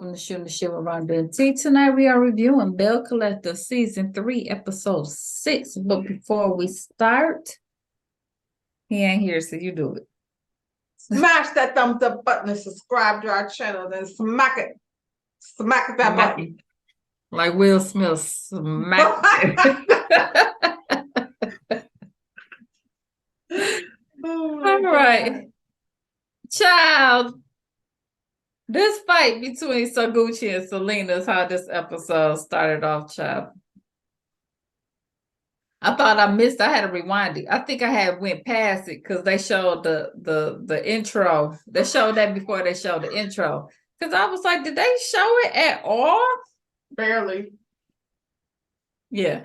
welcome to Shooting the Shit with Rhonda and T. Tonight we are reviewing Belle Collector Season 3, Episode 6. But before we start, he ain't here, so you do it. Smash that thumbs up button and subscribe to our channel. Then smack it. Smack that button. Like Will Smith, smack it. All right. Child. This fight between Gucci and Selena is how this episode started off, child. I thought I missed. I had to rewind it. I think I had went past it because they showed the intro. They showed that before they showed the intro. Because I was like, did they show it at all? Barely. Yeah.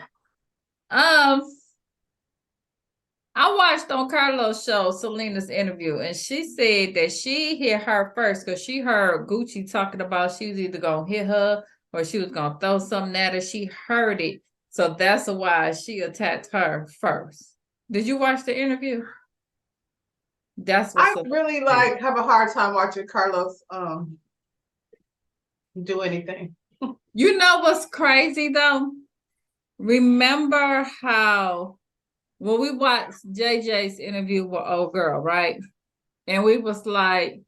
I watched on Carlos' show Selena's interview, and she said that she hit her first because she heard Gucci talking about she was either gonna hit her or she was gonna throw something at her. She heard it, so that's why she attacked her first. Did you watch the interview? That's what I really have a hard time watching Carlos do anything. You know what's crazy though? Remember how when we watched JJ's interview with old girl, right? And we was like,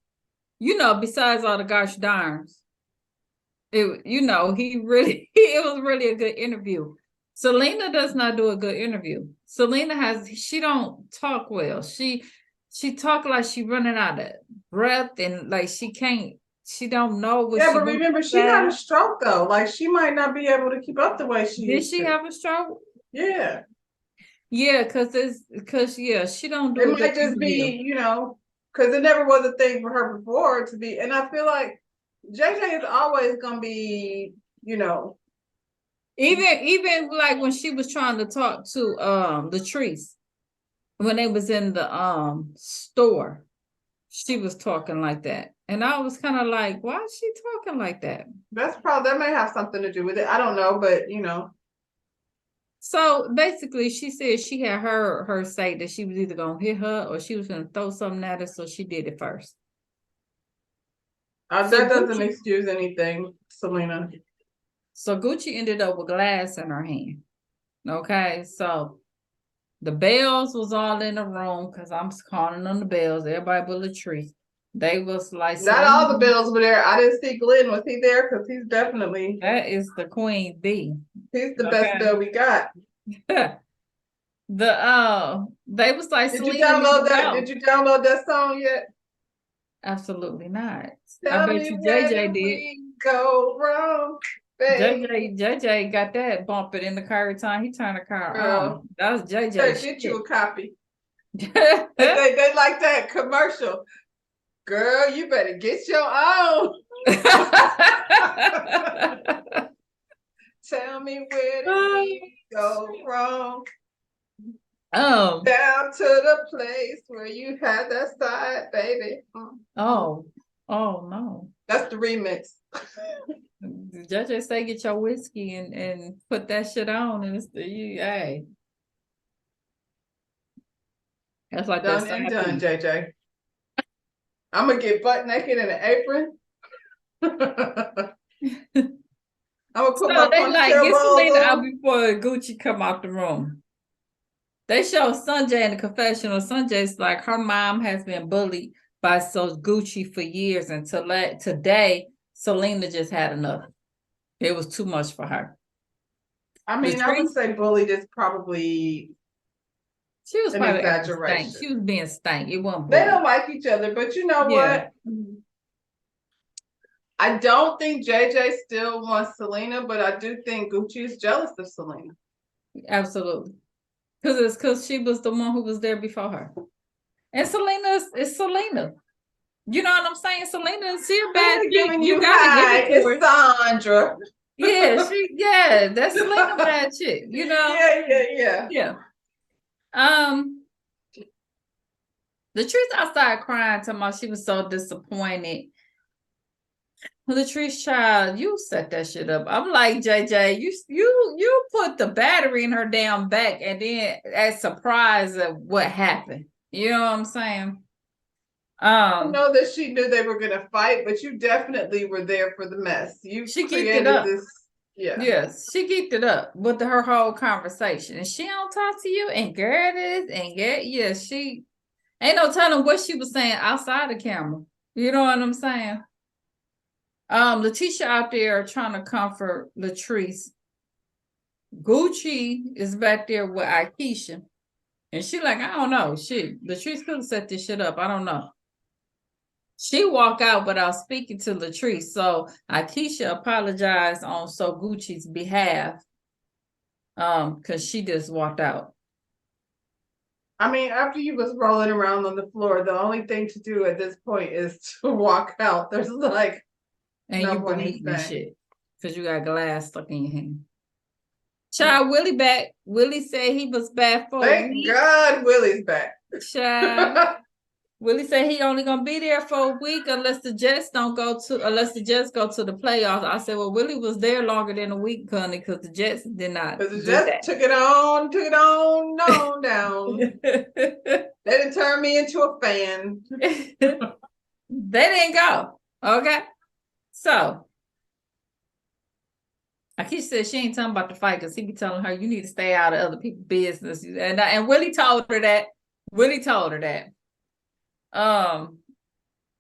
besides all the gosh darns, he really, it was really a good interview. Selena does not do a good interview. She don't talk well. She talk like she running out of breath and like she don't know what but remember, she had a stroke though. Like she might not be able to keep up the way she did. She have a stroke? Yeah. Yeah, because she don't do it. Might just be, because it never was a thing for her before to be. And I feel like JJ is always gonna be, even like when she was trying to talk to Latrice when they was in the store, she was talking like that. And I was kind of like, why is she talking like that? That may have something to do with it. I don't know, but So basically, she said she had her say that she was either gonna hit her or she was gonna throw something at her, so she did it first. That doesn't excuse anything, Selena. So Gucci ended up with glass in her hand. Okay, so the Bells was all in the room because I'm calling them the Bells. Everybody but Latrice. They was like not all the Bells were there. I didn't see Glenn. Was he there? Because he's definitely that is the Queen Bee. He's the best Belle we got. They was like, did you download that? Did you download that song yet? Absolutely not. Tell I bet you JJ did. Go wrong. JJ got that bumping in the car every time he turned the car on. That was JJ. Get you a copy. they like that commercial. Girl, you better get your own. Tell me where did we go wrong? Down to the place where you had that side, baby. Oh no. That's the remix. JJ say get your whiskey and put that shit on and it's hey. That's like done and done, JJ. I'm gonna get butt naked in an apron. I'm gonna put my get Selena out before Gucci come out the room. They show Sanjay in the confessional. Sanjay's like her mom has been bullied by Gucci for years, and today Selena just had enough. It was too much for her. I mean, I would say bullied is probably. She was an exaggeration. She was being stank. It wasn't. They don't like each other, but you know what? I don't think JJ still wants Selena, but I do think Gucci is jealous of Selena. Absolutely, because she was the one who was there before her, and Selena is Selena. You know what I'm saying? Selena is a bad chick. You gotta give it to her. Sandra. Yeah, that's Selena bad chick. You know? Yeah. Latrice outside crying, talking about she was so disappointed. Latrice, child, you set that shit up. I'm like, JJ, you put the battery in her damn back and then as surprise of what happened. You know what I'm saying? I know that she knew they were gonna fight, but you definitely were there for the mess. She created this. Yeah. Yes, she geeked it up with her whole conversation. And she don't talk to you and girl this and girl, yeah, she ain't no telling what she was saying outside the camera. You know what I'm saying? Letitia out there trying to comfort Latrice. Gucci is back there with Akeisha. And she like, I don't know. Shit, Latrice could have set this shit up. I don't know. She walked out without speaking to Latrice. So Akeisha apologized on So Gucci's behalf. Because she just walked out. I mean, after you was rolling around on the floor, the only thing to do at this point is to walk out. There's like and no you point bleeding in and shit. Because you got glass stuck in your hand. Child, Willie back. Willie said he was back for Thank a week. God Willie's back. Child. Willie said he only gonna be there for a week unless the Jets go to the playoffs. I said, well, Willie was there longer than a week, honey, because the Jets did not. Because the Jets took it on down. They didn't turn me into a fan. They didn't go. Okay. So Akeisha said she ain't talking about the fight because he be telling her you need to stay out of other people's business. And Willie told her that. And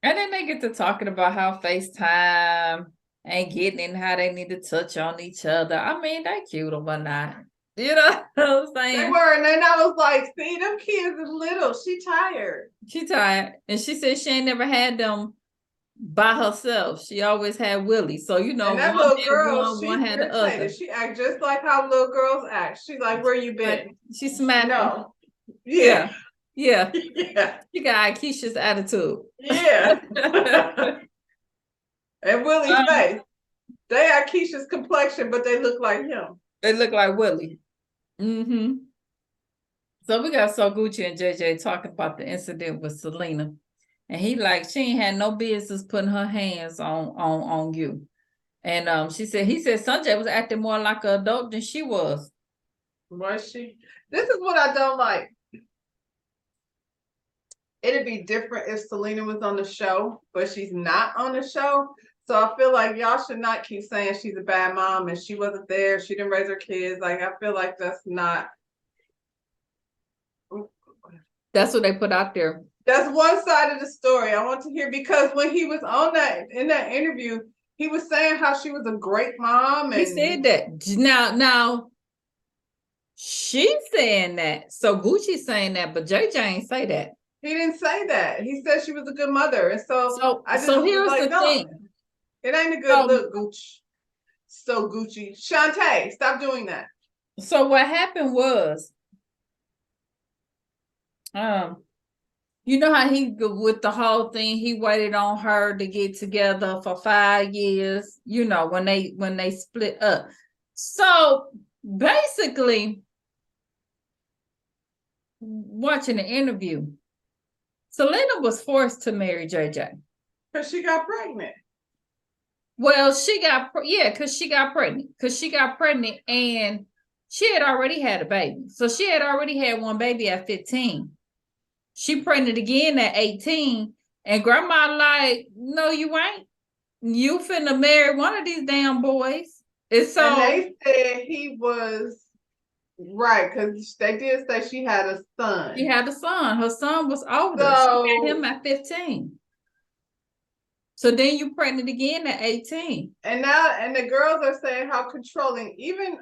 then they get to talking about how FaceTime ain't getting in, how they need to touch on each other. I mean, they cute or whatnot. You know what I'm saying? They were, and then I was like, see, them kids is little. She tired. And she said she ain't never had them by herself. She always had Willie. So, you know, and that little girl, one had the other. She act just like how little girls act. She's like, where you been? She smacked No. Yeah. Yeah. She got Akeisha's attitude. Yeah. And Willie's face. They are Keisha's complexion, but they look like him. They look like Willie. Mm-hmm. So we got So Gucci and JJ talking about the incident with Selena. And he like, she ain't had no business putting her hands on you. And he said Sanjay was acting more like an adult than she was. Was she? This is what I don't like. It'd be different if Selena was on the show, but she's not on the show. So I feel like y'all should not keep saying she's a bad mom and she wasn't there. She didn't raise her kids. Like, I feel like that's not. That's what they put out there. That's one side of the story I want to hear, because when he was on in that interview, he was saying how she was a great mom. And he said that. Now she's saying that. So Gucci's saying that, but JJ ain't say that. He didn't say that. He said she was a good mother. And so I just here's like, the thing. It ain't a good look, Gucci. So Gucci. Shantae, stop doing that. So what happened was, you know how he, with the whole thing, he waited on her to get together for 5 years, you know, when they split up. So basically, watching the interview, Selena was forced to marry JJ. Because she got pregnant. Well, because she got pregnant and she had already had a baby. So she had already had one baby at 15. She pregnant again at 18. And grandma like, no, you ain't. You finna marry one of these damn boys. And they said he was right, because they did say she had a son. She had a son. Her son was older. So, she had him at 15. So then you pregnant again at 18. And the girls are saying how controlling, even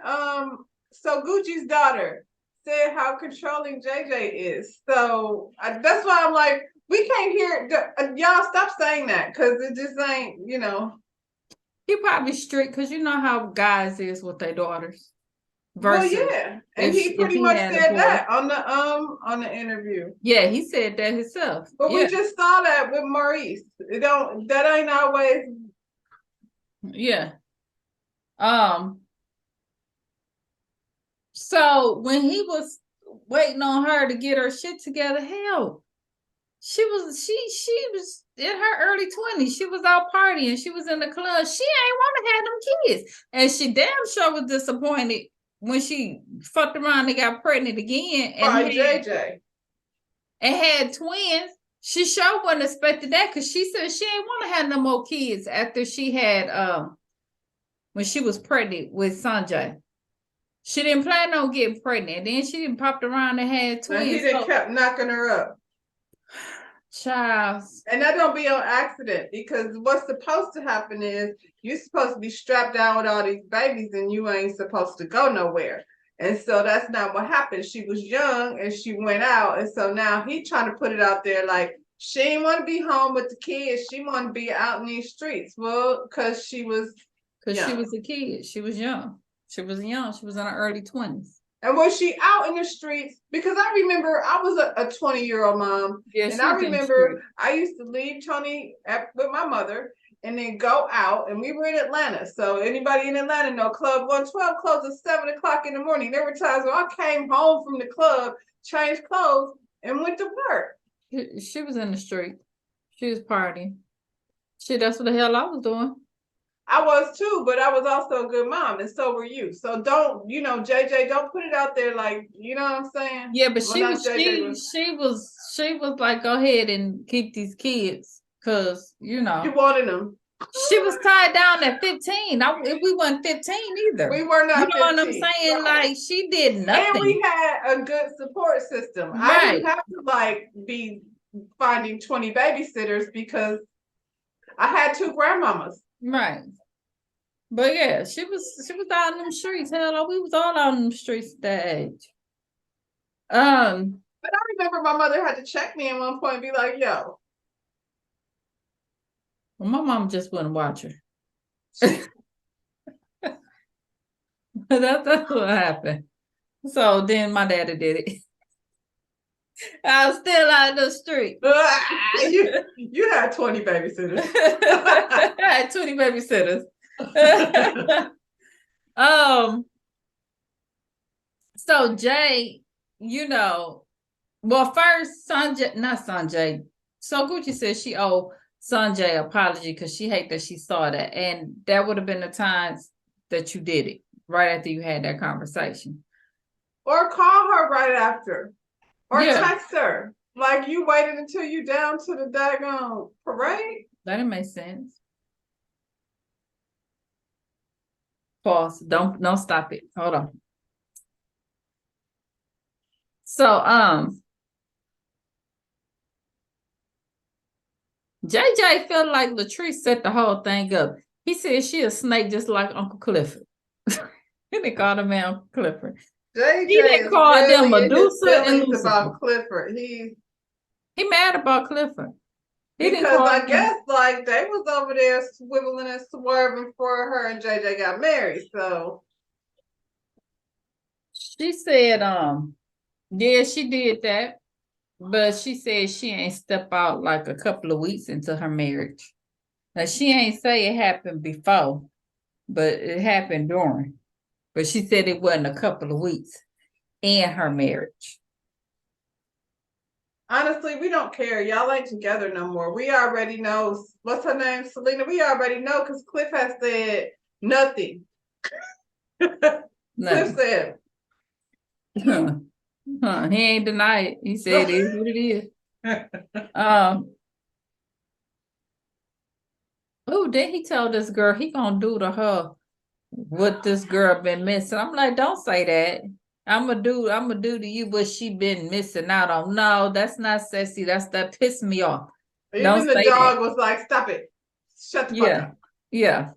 So Gucci's daughter said how controlling JJ is. So that's why I'm like, we can't hear y'all stop saying that, because it just ain't, you know. He probably strict, because you know how guys is with their daughters. Well, yeah, and he pretty much said that on the interview. Yeah, he said that himself. But we just saw that with Maurice. That ain't always. Yeah. So when he was waiting on her to get her shit together, hell, she was in her early 20s. She was out partying. She was in the club. She ain't want to have them kids, and she damn sure was disappointed when she fucked around and got pregnant again and JJ and had twins. She sure wasn't expecting that because she said she didn't want to have no more kids after she had when she was pregnant with Sanjay. She didn't plan on getting pregnant. Then she didn't popped around and had And he twins. didn't kept knocking her up. Child. And that don't be on accident, because what's supposed to happen is you're supposed to be strapped down with all these babies and you ain't supposed to go nowhere. And so that's not what happened. She was young and she went out. And so now he trying to put it out there like she didn't want to be home with the kids. She wanted to be out in these streets. Well, because she was She was a kid. She was young. She was young. She was in her early 20s. And was she out in the streets? Because I remember I was a 20-year-old mom. Yeah, and I remember I used to leave Tony with my mother and then go out. And we were in Atlanta. So anybody in Atlanta know Club 112 closed at 7 o'clock in the morning. There were times when I came home from the club, changed clothes, and went to work. She was in the street. She was partying. That's what the hell I was doing. I was too, but I was also a good mom, and so were you. So don't, JJ, don't put it out there like, you know what I'm saying? Yeah, but she was like, go ahead and keep these kids, because you wanted them. She was tied down at 15. If we weren't 15 either. We were not. You know 15. What I'm saying? Right. Like she did nothing. And we had a good support system. Right. I didn't have to be finding 20 babysitters because I had 2 grandmamas. Right. But yeah, she was out in them streets. Hell, we was all out in them streets at that age. But I remember my mother had to check me at one point and be like, yo. Well, my mom just wouldn't watch her. That's what happened. So then my daddy did it. I was still out in the street. You had 20 babysitters. I had 20 babysitters. So Jay, well, first not Sanjay. So Gucci said she owed Sanjay apology because she hate that she saw that, and that would have been the times that you did it right after you had that conversation, or call her right after, or text her. Like you waited until you down to the daggone parade. That didn't make sense. Pause. Don't stop it. Hold on. So JJ felt like Latrice set the whole thing up. He said she a snake just like Uncle Clifford. He didn't call the man Uncle Clifford. JJ he didn't call them Medusa and Lucifer. About Clifford. He mad about Clifford. Because I guess they was over there swiveling and swerving for her, and JJ got married. So she said, yeah, she did that, but she said she ain't step out like a couple of weeks into her marriage. Now she ain't say it happened before, but it happened during. But she said it wasn't a couple of weeks in her marriage. Honestly, we don't care. Y'all ain't together no more. We already know. What's her name? Selena. We already know because Cliff has said nothing. Cliff said. He ain't denied it. He said it is what it is. Then he told this girl he gonna do to her what this girl been missing. I'm like, don't say that. I'm gonna do to you what she been missing out on. No, that's not sexy. That pissed me off. Even the dog was like, stop it. Shut the fuck up. Yeah.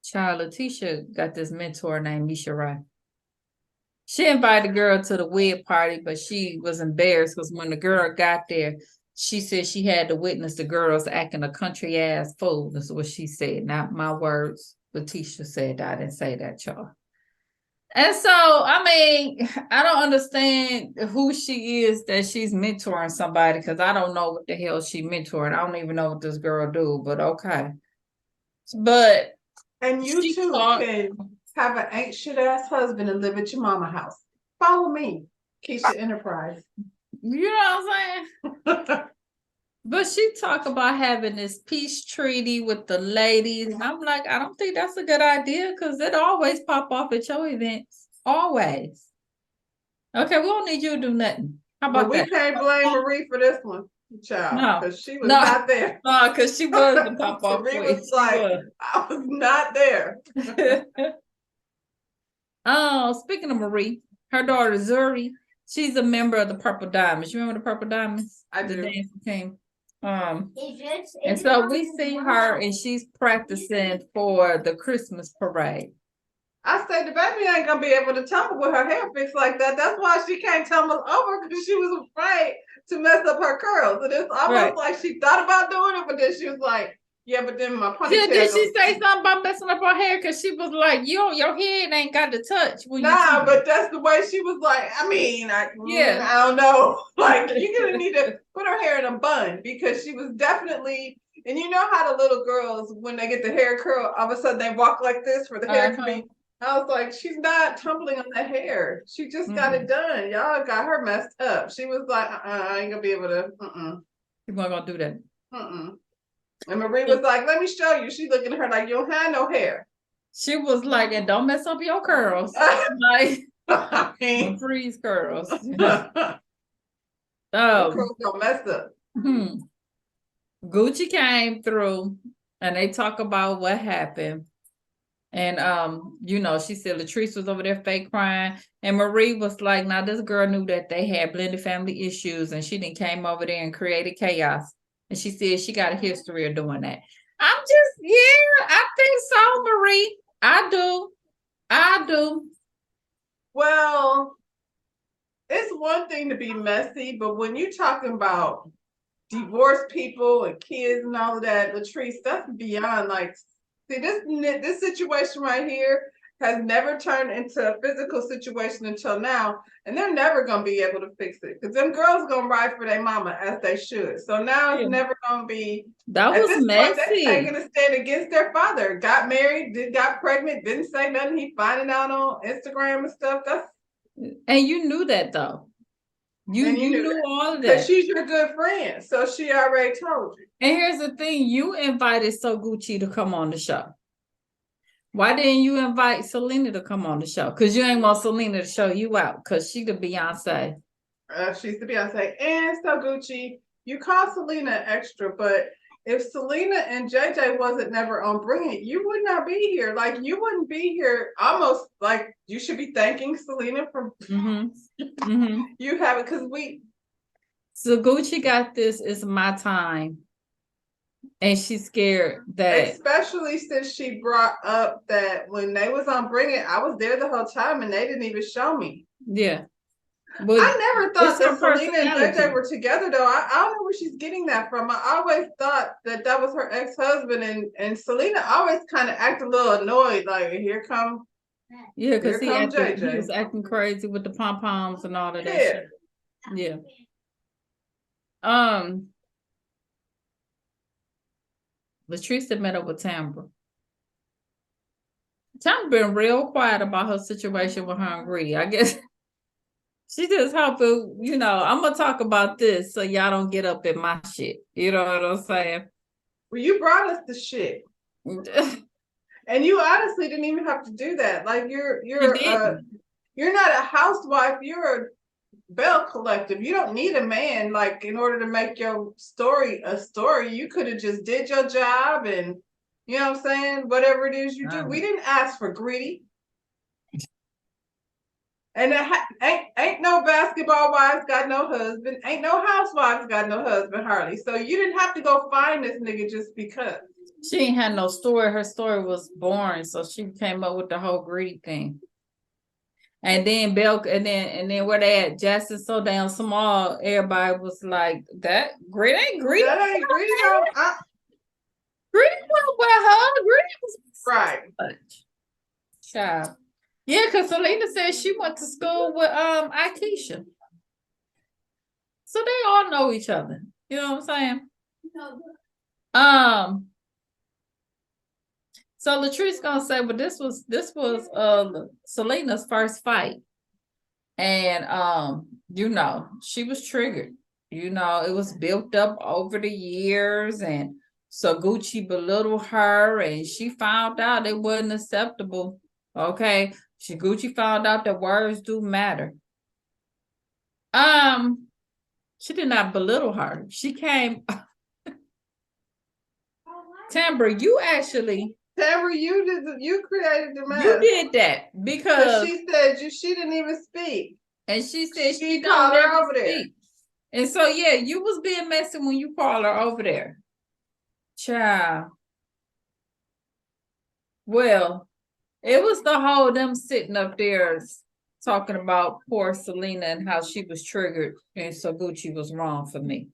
Child, Letitia got this mentor named Misha Rai. She invited the girl to the wed party, but she was embarrassed because when the girl got there, she said she had to witness the girls acting a country ass fool. That's what she said, not my words. Letitia said I didn't say that, y'all. And so, I mean, I don't understand who she is that she's mentoring somebody, because I don't know what the hell she mentoring. I don't even know what this girl do, but okay. But and you too can have an ain't shit ass husband and live at your mama house. Follow me, Keisha Enterprise. You know what I'm saying? But she talked about having this peace treaty with the ladies. And I'm like, I don't think that's a good idea, because it always pop off at your events. Always. Okay, we don't need you to do nothing. How But about we that? can't blame Marie for this one, child, No, because she was no, not there. no, because she was the pop off Marie queen. was She like, I was not there. was. Oh, speaking of Marie, her daughter Zuri, she's a member of the Purple Diamonds. You remember the Purple Diamonds? I The do. dancing team. And so we see her and she's practicing for the Christmas parade. I say the baby ain't gonna be able to tumble with her hair fixed like that. That's why she can't tumble over because she was afraid to mess up her curls. And it's almost like she thought about doing it, but then she was like, "Yeah, but then my ponytail." Did she say something about messing up her hair? Because she was like, your head ain't got to touch when you Nah, but that's the way she was like. I mean, I don't know. Like you're gonna need to put her hair in a bun because she was definitely. And you know how the little girls, when they get the hair curl, all of a sudden they walk like this for the hair to be. I was like, she's not tumbling on the hair. She just got it done. Y'all got her messed up. She was like, I ain't gonna be able to. She's not gonna do that. And Marie was like, let me show you. She looking at her like, you don't have no hair. She was like, and don't mess up your curls. Like, freeze curls. Curls don't mess up. Gucci came through and they talk about what happened. And she said Latrice was over there fake crying. And Marie was like, now this girl knew that they had blended family issues and she then came over there and created chaos. And she said she got a history of doing that. I think so, Marie. I do. Well, it's one thing to be messy, but when you're talking about divorced people and kids and all of that, Latrice, that's beyond like, see, this situation right here has never turned into a physical situation until now, and they're never gonna be able to fix it because them girls gonna ride for their mama as they should. So now it's never gonna be. That at was this messy. point, they're taking a stand against their father. Got married, got pregnant, didn't say nothing. He finding out on Instagram and stuff. And you knew that though. You knew all of that. Because she's your good friend. So she already told you. And here's the thing, you invited So Gucci to come on the show. Why didn't you invite Selena to come on the show? Because you ain't want Selena to show you out because she the Beyonce. She's the Beyonce. And So Gucci, you call Selena extra, but if Selena and JJ wasn't never on Bring It, you would not be here. Like you wouldn't be here. Almost like you should be thanking Selena for you have it because So Gucci got this. It's my time, and she's scared that, especially since she brought up that when they was on Bring It, I was there the whole time and they didn't even show me. Yeah. But I never thought that Selena and JJ were together, though. I don't know where she's getting that from. I always thought that was her ex-husband, and Selena always kind of act a little annoyed, like, here come. Yeah, because he was acting crazy with the pom-poms and all of that shit. Yeah. Latrice met up with Tambra. Tambra been real quiet about her situation with her and Greedy. I guess she just hoping, I'm gonna talk about this so y'all don't get up in my shit. You know what I'm saying? Well, you brought us the shit. And you honestly didn't even have to do that. Like you're not a housewife, you're a Belle collective. You don't need a man like in order to make your story a story. You could have just did your job and you know what I'm saying? Whatever it is you do. We didn't ask for Greedy. And ain't no basketball wives got no husband. Ain't no housewives got no husband, Harley. So you didn't have to go find this nigga just because. She ain't had no story. Her story was boring. So she came up with the whole Greedy thing. And then Belle, and then where they at, Jackson so damn small, everybody was like, that Greedy ain't Greedy. That ain't Greedy. Greedy wasn't with her. Greedy was right. Child. Yeah, because Selena said she went to school with Ikesha. So they all know each other. You know what I'm saying? So Latrice gonna say, well, this was Selena's first fight. And she was triggered. It was built up over the years, and so Gucci belittled her, and she found out it wasn't acceptable. Okay. Gucci found out that words do matter. She did not belittle her. She came. Tambra, you actually Tamara, you created the you mess did that because because she said she didn't even speak. and she said she She don't called her never over there. speak. And so yeah, you was being messy when you called her over there. Child. Well, it was the whole them sitting up there talking about poor Selena and how she was triggered and so Gucci was wrong for me.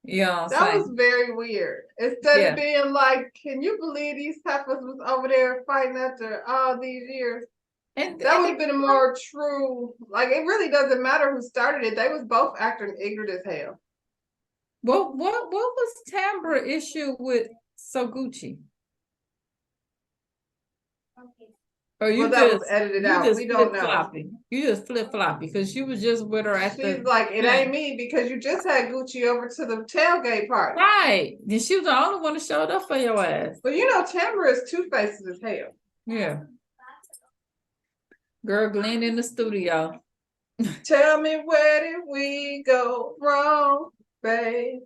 You know what I'm That saying? was very weird. Instead Yeah. of being like, can you believe these heifers was over there fighting after all these years? And that would have been a more true, like it really doesn't matter who started it. They was both acting ignorant as hell. what was Tambra issue with Gucci? Or Well, that was edited out. We don't know. floppy. You just flip floppy because you was just with her at She's like, it ain't me because you just had Gucci over to the tailgate party. Right. And she was the only one that showed up for your ass. But you know, Tamara is two faces as hell. Yeah. Girl, Glenn in the studio. Tell me where did we go wrong, babe?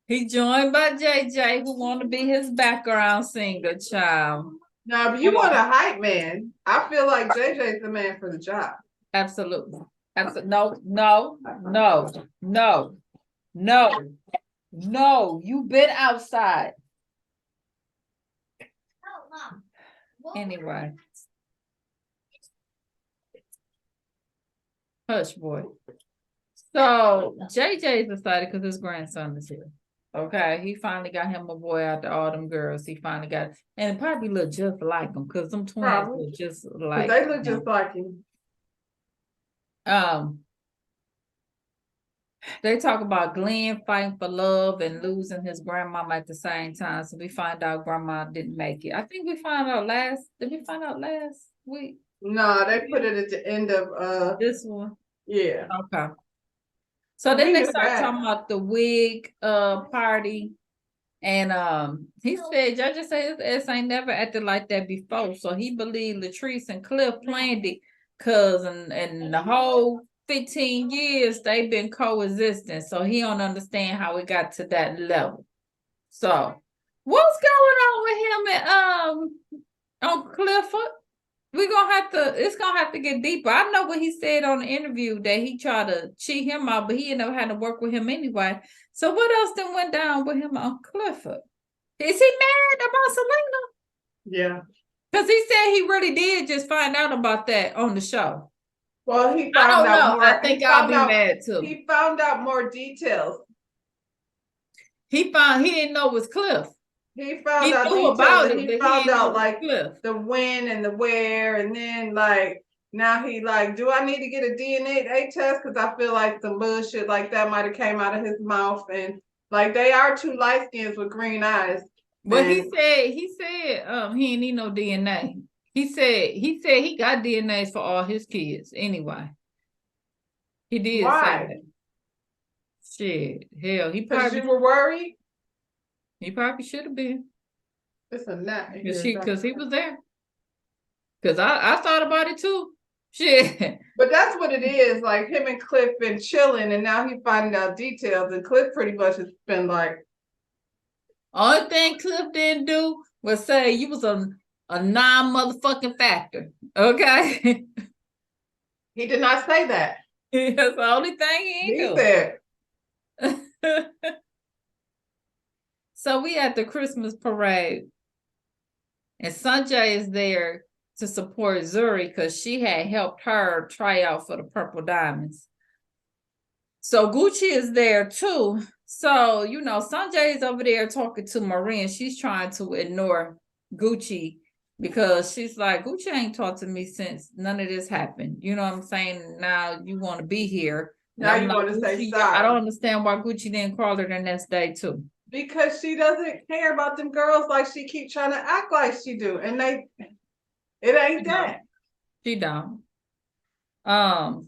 He joined by JJ, who want to be his background singer, child. No, but you want a hype man. I feel like JJ's the man for the job. Absolutely. Absolutely. No, no, no, no, no, no. You been outside. Anyway. Hush, boy. So JJ is excited because his grandson is here. Okay, he finally got him a boy after all them girls. He finally got, and it probably look just like him because them twins Probably. look just like they look just like him. They talk about Glenn fighting for love and losing his grandmama at the same time. So we find out grandma didn't make it. I think we found out last. Did we find out last week? No, they put it at the end of this one. Yeah. Okay. So then they start talking about the wig party. And he said, Judge said his ass ain't never acted like that before. So he believed Latrice and Cliff planned it because and the whole 15 years they've been coexisting. So he don't understand how it got to that level. So what's going on with him and on Clifford? It's gonna have to get deeper. I know what he said on the interview that he tried to cheat him out, but he ended up having to work with him anyway. So what else then went down with him on Clifford? Is he mad about Selena? Yeah. Because he said he really did just find out about that on the show. Well, he found out more. I think I'll be mad too. He found out more details. He didn't know it was Cliff. He found out details about and it, he found out like Cliff. The when and the where, and then like now he like, do I need to get a DNA test? Because I feel like some bullshit like that might have came out of his mouth, and like they are two light skins with green eyes. But he said he ain't need no DNA. He said he got DNAs for all his kids anyway. He did say that. Shit, hell, he probably you were worried. He probably should have been. It's a nut. Because he was there. Because I thought about it too. Shit. But that's what it is. Like him and Cliff been chilling, and now he finding out details, and Cliff pretty much has been like. Only thing Cliff didn't do was say you was a non-motherfucking factor. Okay. He did not say that. That's the only thing he said. So we at the Christmas parade, and Sanjay is there to support Zuri because she had helped her try out for the Purple Diamonds. So Gucci is there too. So, you know, Sanjay is over there talking to Marie, and she's trying to ignore Gucci because she's like, Gucci ain't talked to me since none of this happened. You know what I'm saying? Now you want to be here. Now you want to say sorry. I don't understand why Gucci didn't call her the next day too. Because she doesn't care about them girls like she keep trying to act like she do. And it ain't that. She don't. Because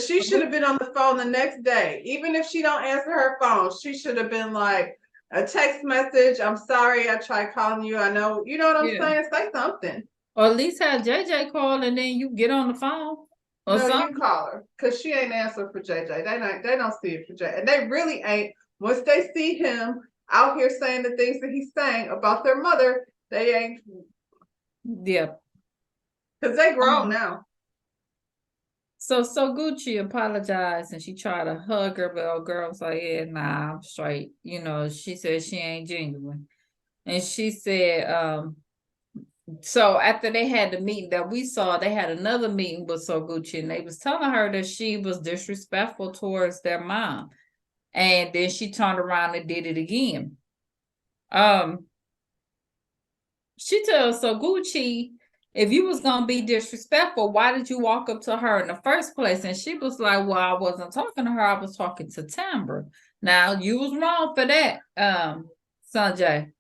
she should have been on the phone the next day. Even if she don't answer her phone, she should have been like a text message. I'm sorry, I tried calling you. I know, you know what I'm saying? Say something. Or at least have JJ call and then you get on the phone. or No, you something. call her because she ain't answering for JJ. They don't see it for JJ, and they really ain't. Once they see him out here saying the things that he's saying about their mother, they ain't, Yeah. because they grown Um, now. so Gucci apologized and she tried to hug her, but old girl was like, yeah, nah, I'm straight. You know, she said she ain't genuine. And she said, so after they had the meeting that we saw, they had another meeting with So Gucci, and they was telling her that she was disrespectful towards their mom. And then she turned around and did it again. Um, she tells So Gucci, if you was gonna be disrespectful, why did you walk up to her in the first place? And she was like, well, I wasn't talking to her, I was talking to Tambra. Now you was wrong for that, Sanjay.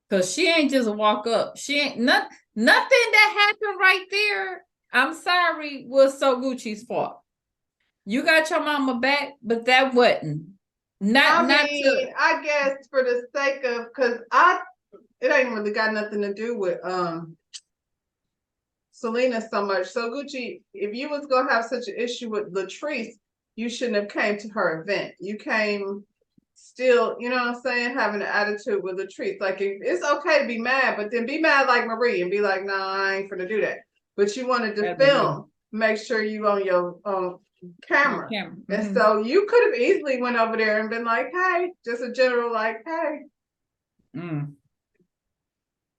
Cause she ain't just walk up. She ain't nothing that happened right there. I'm sorry, was So Gucci's fault. You got your mama back, but that wasn't. I Not to mean, I guess for the sake of, because it ain't really got nothing to do with Selena so much. So Gucci, if you was gonna have such an issue with Latrice, you shouldn't have came to her event. You came still, you know what I'm saying, having an attitude with Latrice. Like it's okay to be mad, but then be mad like Marie and be like, nah, I ain't gonna do that. But you wanted to film, make sure you on your camera. Mm-hmm. And so you could have easily went over there and been like, hey, just a general like, hey. Mm.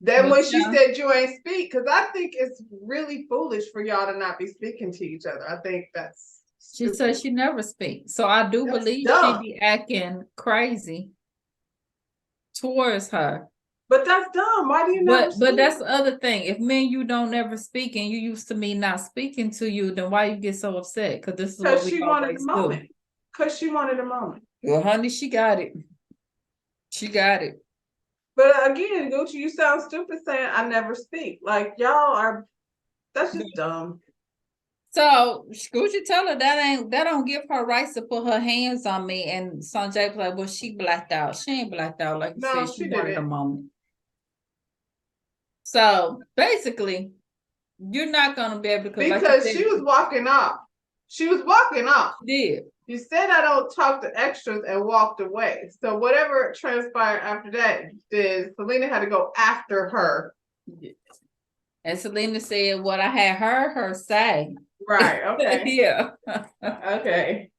Then But when she said you ain't speak, because I think it's really foolish for y'all to not be speaking to each other. I think that's stupid. She said she never speaks. So I do believe she be acting crazy towards her. But that's dumb. Why do you never speak? But that's the other thing. If me and you don't ever speak and you used to me not speaking to you, then why you get so upset? Because this is what we always do. Because she wanted a moment. Well, honey, she got it. She got it. But again, Gucci, you sound stupid saying I never speak. Like y'all are, that's just dumb. So Gucci tell her that don't give her rights to put her hands on me. And Sanjay was like, well, she blacked out. She ain't blacked out. Like you said, she wanted a moment. So basically, you're not gonna be able to, because she was walking off. She was walking off. She did. You said I don't talk to extras and walked away. So whatever transpired after that, is Selena had to go after her. And Selena said what I had heard her say. Right. Okay. Yeah. Okay.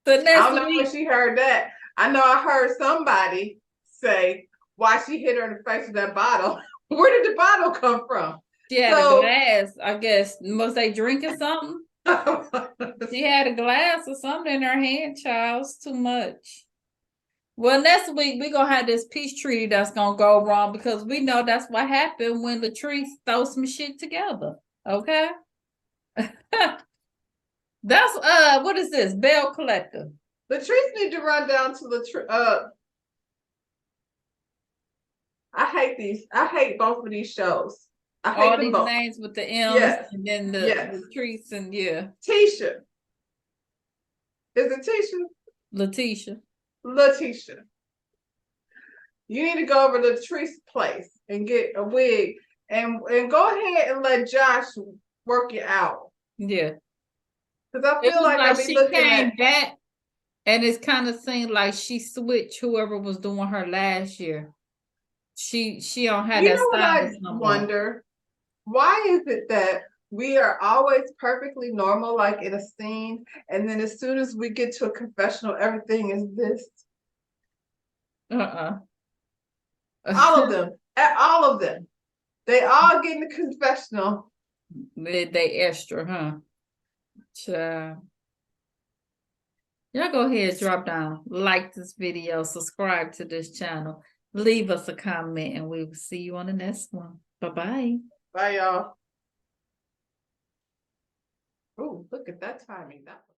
So next I don't know when she heard that. I know I heard somebody say why she hit her in the face with that bottle. Where did the bottle come from? She had a glass, I guess. Must they drinking something? She had a glass or something in her hand, child. It's too much. Well, next week we're gonna have this peace treaty that's gonna go wrong because we know that's what happened when the trees throw some shit together. Okay. That's what is this? Belle Collector. Latrice need to run down to the I hate both of these shows. I hate all them these both. names with the M's and then the Latrice and Tisha. Is it Tisha? Letitia. You need to go over to Latrice's place and get a wig and go ahead and let Josh work it out. Yeah. Because I feel like I'll be looking at back and it's kind of seemed like she switched whoever was doing her last year. She don't have that stylist no more. Wonder, why is it that we are always perfectly normal, like in a scene, and then as soon as we get to a confessional, everything is this? All of them. All of them. They all get in the confessional. They extra, huh? Child. Y'all go ahead, drop down, like this video, subscribe to this channel, leave us a comment, and we will see you on the next one. Bye-bye. Bye, y'all. Oh, look at that timing. That